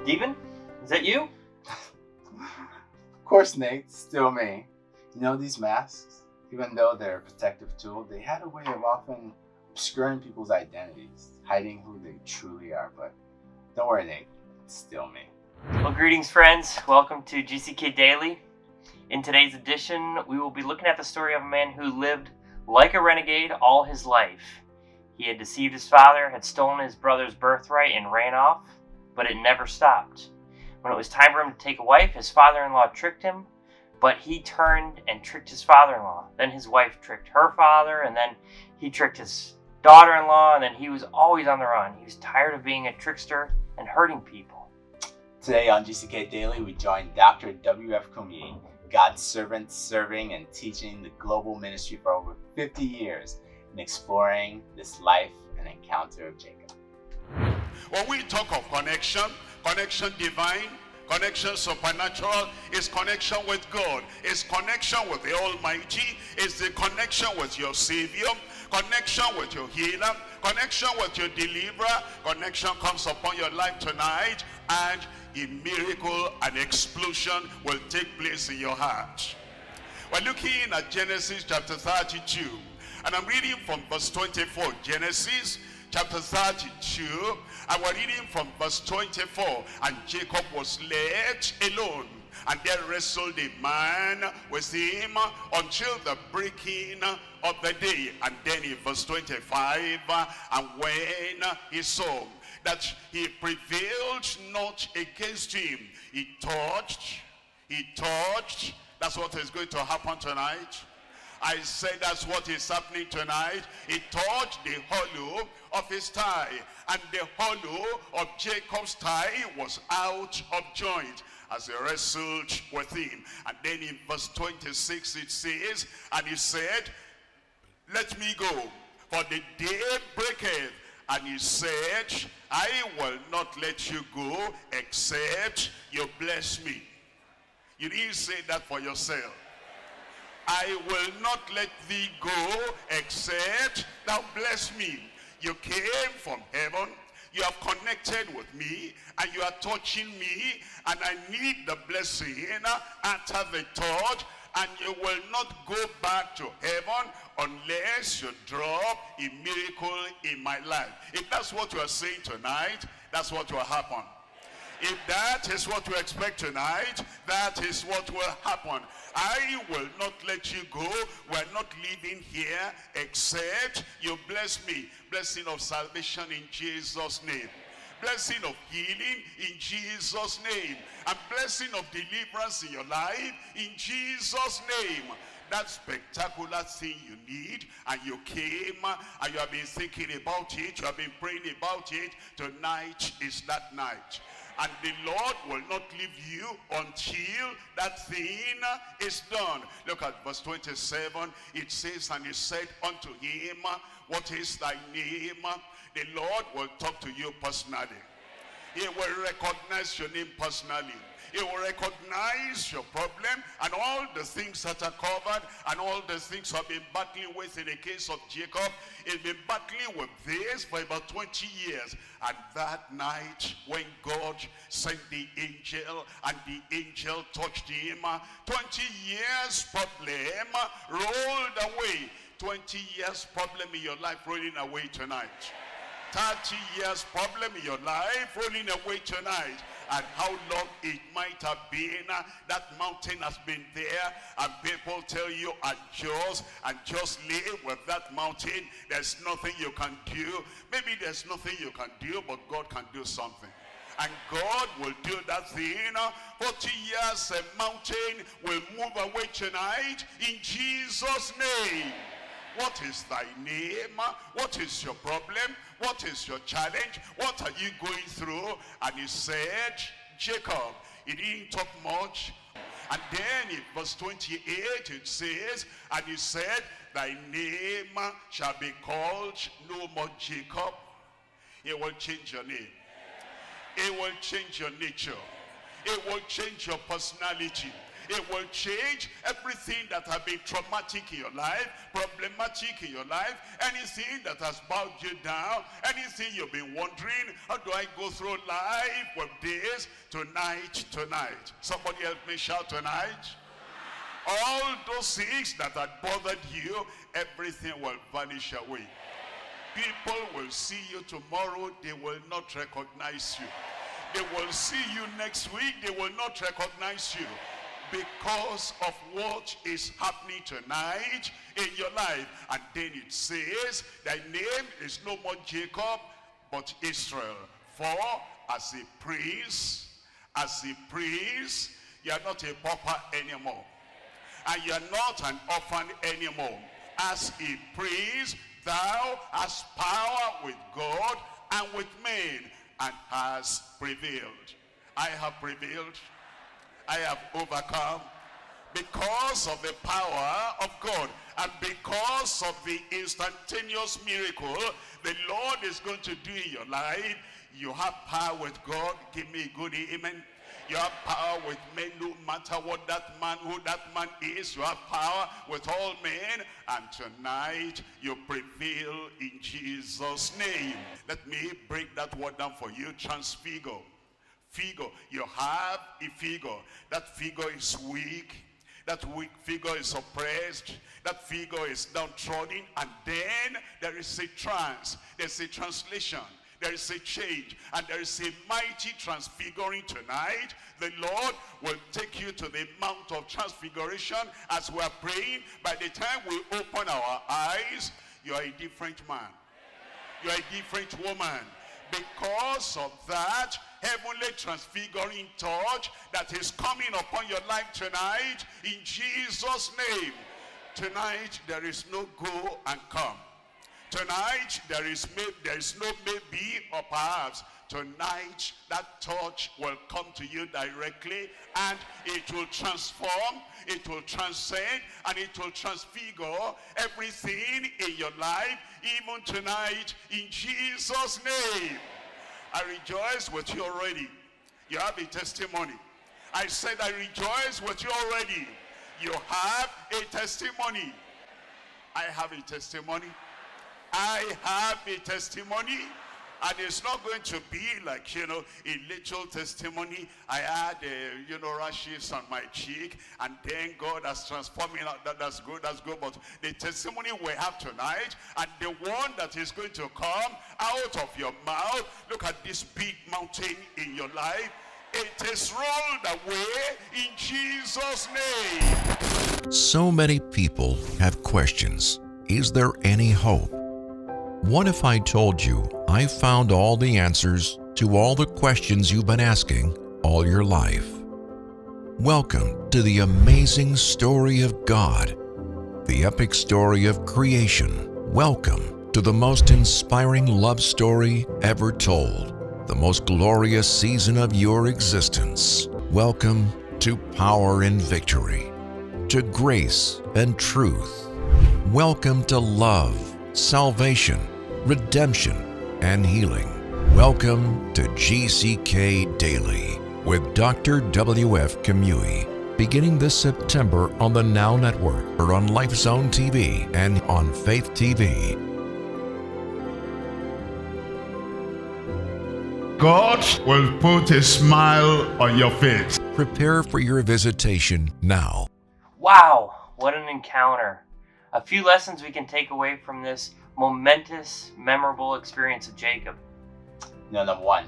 Steven? Is that you? Of course, Nate, still me. You know, these masks, even though they're a protective tool, they had a way of often obscuring people's identities, hiding who they truly are. But don't worry, Nate, it's still me. Well, greetings, friends. Welcome to GCK Daily. In today's edition, we will be looking at the story of a man who lived like a renegade all his life. He had deceived his father, had stolen his brother's birthright, and ran off, but it never stopped. When it was time for him to take a wife, his father-in-law tricked him, but he turned and tricked his father-in-law. Then his wife tricked her father, and then he tricked his daughter-in-law, and then he was always on the run. He was tired of being a trickster and hurting people. Today on GCK Daily, we join Dr. W.F. Kumuyi, God's servant serving and teaching the global ministry for over 50 years and exploring this life and encounter of Jacob. When we talk of connection divine, connection supernatural, is connection with God, is connection with the Almighty, is the connection with your Savior, connection with your healer, connection with your deliverer. Connection comes upon your life tonight, and a miracle, an explosion will take place in your heart. We're looking at Genesis chapter 32, and I'm reading from verse 24. Genesis chapter 32, and we're reading from verse 24. And Jacob was left alone, and there wrestled a man with him until the breaking of the day. And then in verse 25, and when he saw that he prevailed not against him, he touched. That's what is going to happen tonight. I said that's what is happening tonight. He touched the hollow of his thigh, and the hollow of Jacob's thigh was out of joint as he wrestled with him. And then in verse 26 it says, and he said, let me go, for the day breaketh. And he said, I will not let you go except you bless me. You didn't say that for yourself. I will not let thee go except thou bless me. You came from heaven, you have connected with me, and you are touching me, and I need the blessing after the touch, and you will not go back to heaven unless you drop a miracle in my life. If that's what you are saying tonight, that's what will happen. If that is what you expect tonight, that is what will happen. I will not let you go. We're not leaving here except you bless me. Blessing of salvation in Jesus' name. Blessing of healing in Jesus' name. And blessing of deliverance in your life in Jesus' name. That spectacular thing you need, and you came and you have been thinking about it, you have been praying about it. Tonight is that night. And the Lord will not leave you until that thing is done. Look at verse 27. It says, and he said unto him, what is thy name? The Lord will talk to you personally. He will recognize your name personally. He will recognize your problem and all the things that are covered and all the things you have been battling with. In the case of Jacob, he's been battling with this for about 20 years. And that night when God sent the angel and the angel touched him, 20 years problem rolled away. 20 years problem in your life rolling away tonight. 30 years problem in your life rolling away tonight. And how long it might have been, that mountain has been there, and people tell you just live with that mountain. There's nothing you can do. Maybe there's nothing you can do, but God can do something. And God will do that thing. 40 years a mountain will move away tonight in Jesus' name. What is thy name? What is your problem? What is your challenge? What are you going through? And he said, Jacob. He didn't talk much. And then in verse 28 it says, and he said, thy name shall be called no more Jacob. He will change your name. It will change your nature. It will change your personality. It will change everything that has been traumatic in your life, problematic in your life, anything that has bowed you down, anything you've been wondering, how do I go through life with this? Tonight. Somebody help me shout tonight. All those things that had bothered you, everything will vanish away. People will see you tomorrow, they will not recognize you. They will see you next week, they will not recognize you, because of what is happening tonight in your life. And then it says, thy name is no more Jacob, but Israel. For as a prince, you are not a pauper anymore. And you are not an orphan anymore. As a priest, thou hast power with God and with men, and has prevailed. I have prevailed. I have overcome because of the power of God, and because of the instantaneous miracle the Lord is going to do in your life. You have power with God. Give me a good amen. You have power with men, no matter what that man, who that man is. You have power with all men, and tonight you prevail in Jesus' name. Let me break that word down for you. Transfigure. Figure. You have a figure. That figure is weak. That weak figure is oppressed. That figure is downtrodden. And then there is a there's a translation. There is a change, and there is a mighty transfiguring tonight. The Lord will take you to the Mount of Transfiguration as we are praying. By the time we open our eyes, you are a different man. You are a different woman. Because of that heavenly transfiguring touch that is coming upon your life tonight, in Jesus' name. Tonight there is no go and come. Tonight, there is no maybe or perhaps. Tonight, that touch will come to you directly, and it will transform, it will transcend, and it will transfigure everything in your life, even tonight, in Jesus' name. I rejoice with you already. You have a testimony. I said I rejoice with you already. You have a testimony. I have a testimony. I have a testimony, and it's not going to be like, a little testimony. I had, rashes on my cheek, and then God has transformed me. That's good, but the testimony we have tonight, and the one that is going to come out of your mouth, look at this big mountain in your life. It is rolled away in Jesus' name. So many people have questions. Is there any hope? What if I told you I found all the answers to all the questions you've been asking all your life? Welcome to the amazing story of God, the epic story of creation. Welcome to the most inspiring love story ever told, the most glorious season of your existence. Welcome to Power and Victory, to Grace and Truth. Welcome to love, salvation, redemption, and healing. Welcome to GCK Daily with Dr. W.F. Kumuyi, beginning this September on the Now Network, or on LifeZone TV and on Faith TV. God will put a smile on your face. Prepare for your visitation now. Wow, what an encounter. A few lessons we can take away from this momentous, memorable experience of Jacob. Number one,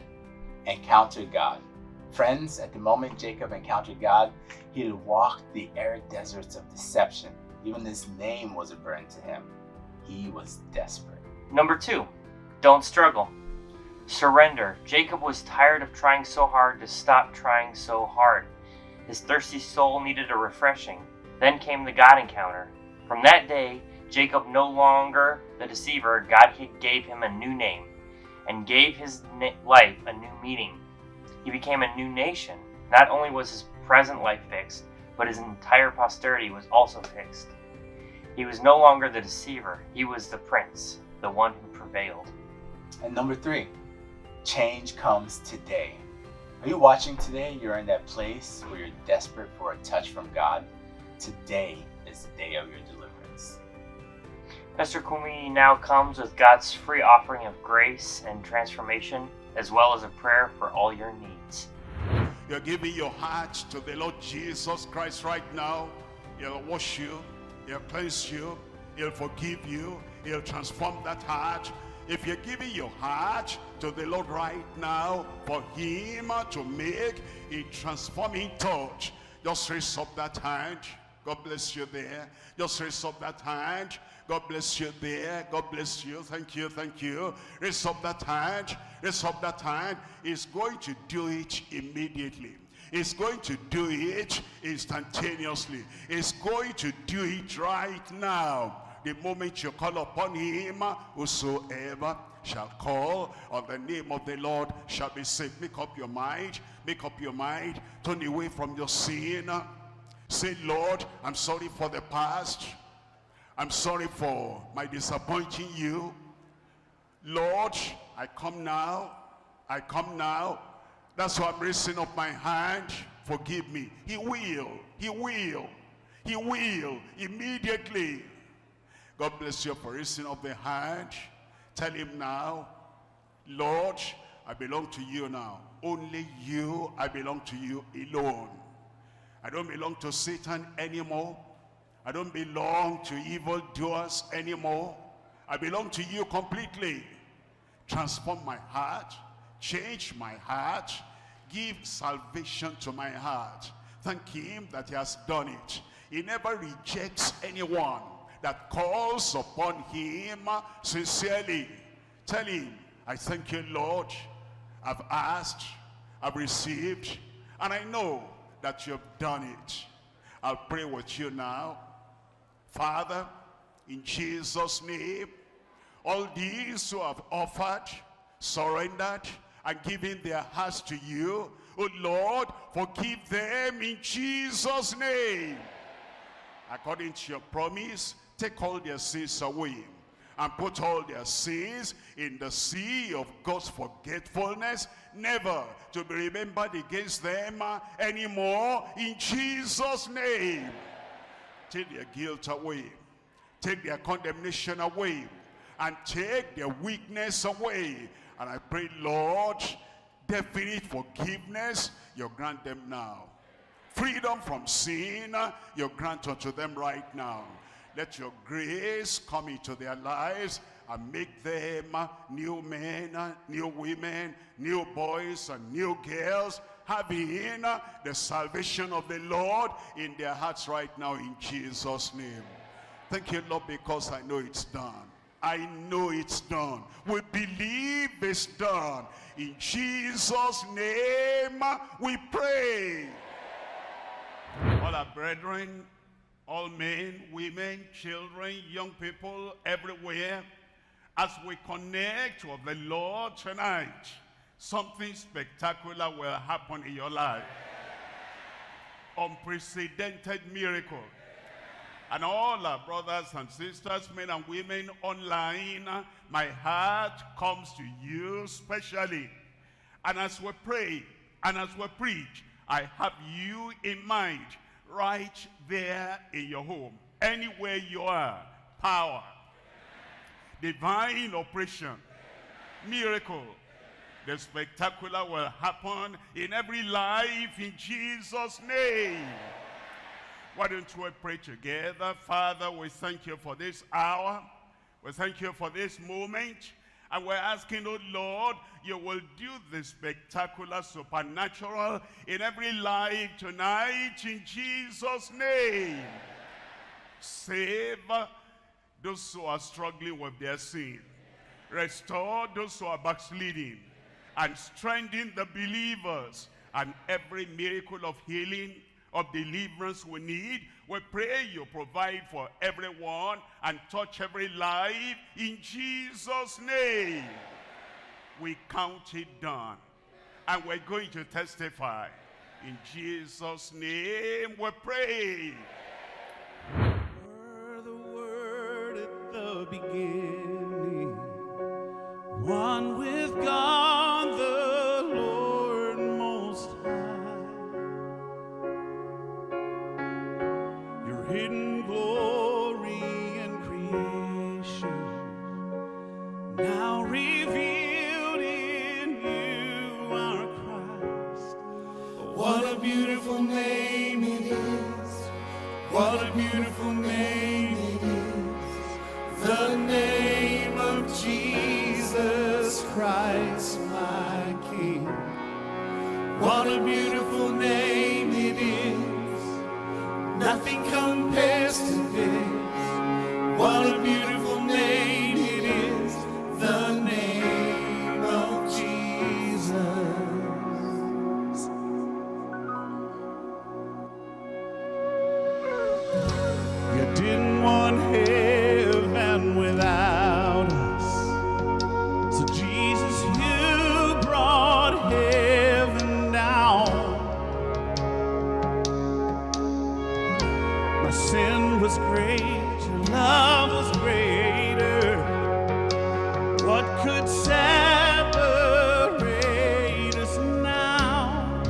encounter God. Friends, at the moment Jacob encountered God, he had walked the arid deserts of deception. Even his name was a burden to him. He was desperate. Number two, don't struggle. Surrender. Jacob was tired of trying so hard to stop trying so hard. His thirsty soul needed a refreshing. Then came the God encounter. From that day, Jacob no longer the deceiver. God gave him a new name and gave his life a new meaning. He became a new nation. Not only was his present life fixed, but his entire posterity was also fixed. He was no longer the deceiver. He was the prince, the one who prevailed. And number three, change comes today. Are you watching today? You're in that place where you're desperate for a touch from God. Today is the day of your deliverance. Pastor Kumuyi now comes with God's free offering of grace and transformation, as well as a prayer for all your needs. You're giving your heart to the Lord Jesus Christ right now. He'll wash you, He'll cleanse you, He'll forgive you, He'll transform that heart. If you're giving your heart to the Lord right now for Him to make a transforming touch, just raise up that hand. God bless you there. Just raise up that hand. God bless you there. God bless you. Thank you. Thank you. Raise up that hand. Raise up that hand. He's going to do it immediately. He's going to do it instantaneously. He's going to do it right now. The moment you call upon Him, whosoever shall call on the name of the Lord shall be saved. Make up your mind. Make up your mind. Turn away from your sin. Say, Lord, I'm sorry for the past. I'm sorry for my disappointing you. Lord, I come now. I come now. That's why I'm raising up my hand. Forgive me. He will. He will. He will. Immediately. God bless you for raising up the hand. Tell Him now, Lord, I belong to you now. Only you, I belong to you alone. I don't belong to Satan anymore. I don't belong to evildoers anymore. I belong to you completely. Transform my heart. Change my heart. Give salvation to my heart. Thank Him that He has done it. He never rejects anyone that calls upon Him sincerely. Tell Him, I thank you, Lord. I've asked, I've received, and I know that you've done it. I'll pray with you now. Father, in Jesus' name, all these who have offered, surrendered, and given their hearts to you, oh Lord, forgive them in Jesus' name. According to your promise, take all their sins away and put all their sins in the sea of God's forgetfulness, never to be remembered against them anymore, in Jesus' name. Take their guilt away, take their condemnation away, and take their weakness away. And I pray, Lord, definite forgiveness, you grant them now. Freedom from sin, you grant unto them right now. Let your grace come into their lives and make them new men, new women, new boys, and new girls, having the salvation of the Lord in their hearts right now, in Jesus' name. Thank you, Lord, because I know it's done. I know it's done. We believe it's done. In Jesus' name we pray. All our brethren, all men, women, children, young people, everywhere, as we connect with the Lord tonight, something spectacular will happen in your life. Unprecedented miracle. And all our brothers and sisters, men and women online, my heart comes to you specially. And as we pray, and as we preach, I have you in mind right there in your home. Anywhere you are, power, divine operation, miracle, the spectacular will happen in every life in Jesus' name. Why don't we pray together? Father, we thank you for this hour. We thank you for this moment. And we're asking, oh Lord, you will do the spectacular, supernatural in every life tonight in Jesus' name. Save those who are struggling with their sin. Restore those who are backsliding. And strengthen the believers. And every miracle of healing, of deliverance we need, we pray you provide for everyone and touch every life in Jesus' name. We count it done, and we're going to testify. In Jesus' name we pray. Were the Word at the beginning, one with God the Lord Most Christ, my King. What a beautiful name it is. Nothing compares to this. What a beautiful name it is. The name of Jesus. You didn't want heaven without us. So Jesus, you brought heaven down. My sin was great, your love was greater. What could separate us now?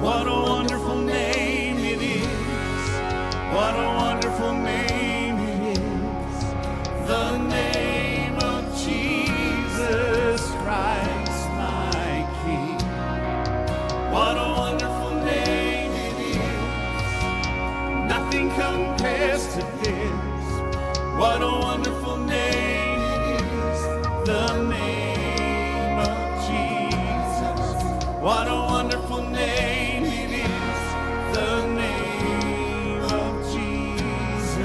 What a wonderful name it is. What a wonderful name it is. The name of Jesus Christ, my King. What a wonderful name it is. Nothing compares to this. What a wonderful name it is. The name of Jesus. What a wonderful name it is. The name of Jesus.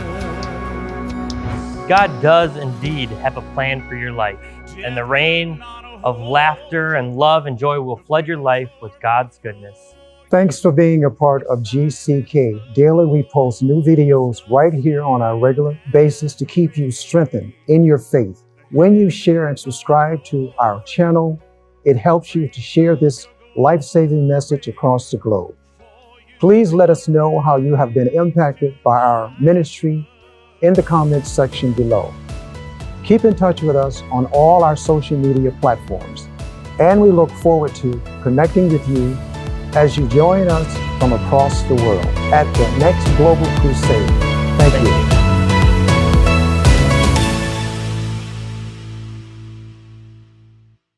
God does indeed have a plan for your life, and the rain of laughter and love and joy will flood your life with God's goodness. Thanks for being a part of GCK. Daily, we post new videos right here on our regular basis to keep you strengthened in your faith. When you share and subscribe to our channel, it helps you to share this life-saving message across the globe. Please let us know how you have been impacted by our ministry in the comments section below. Keep in touch with us on all our social media platforms, and we look forward to connecting with you as you join us from across the world at the next Global Crusade. Thank you.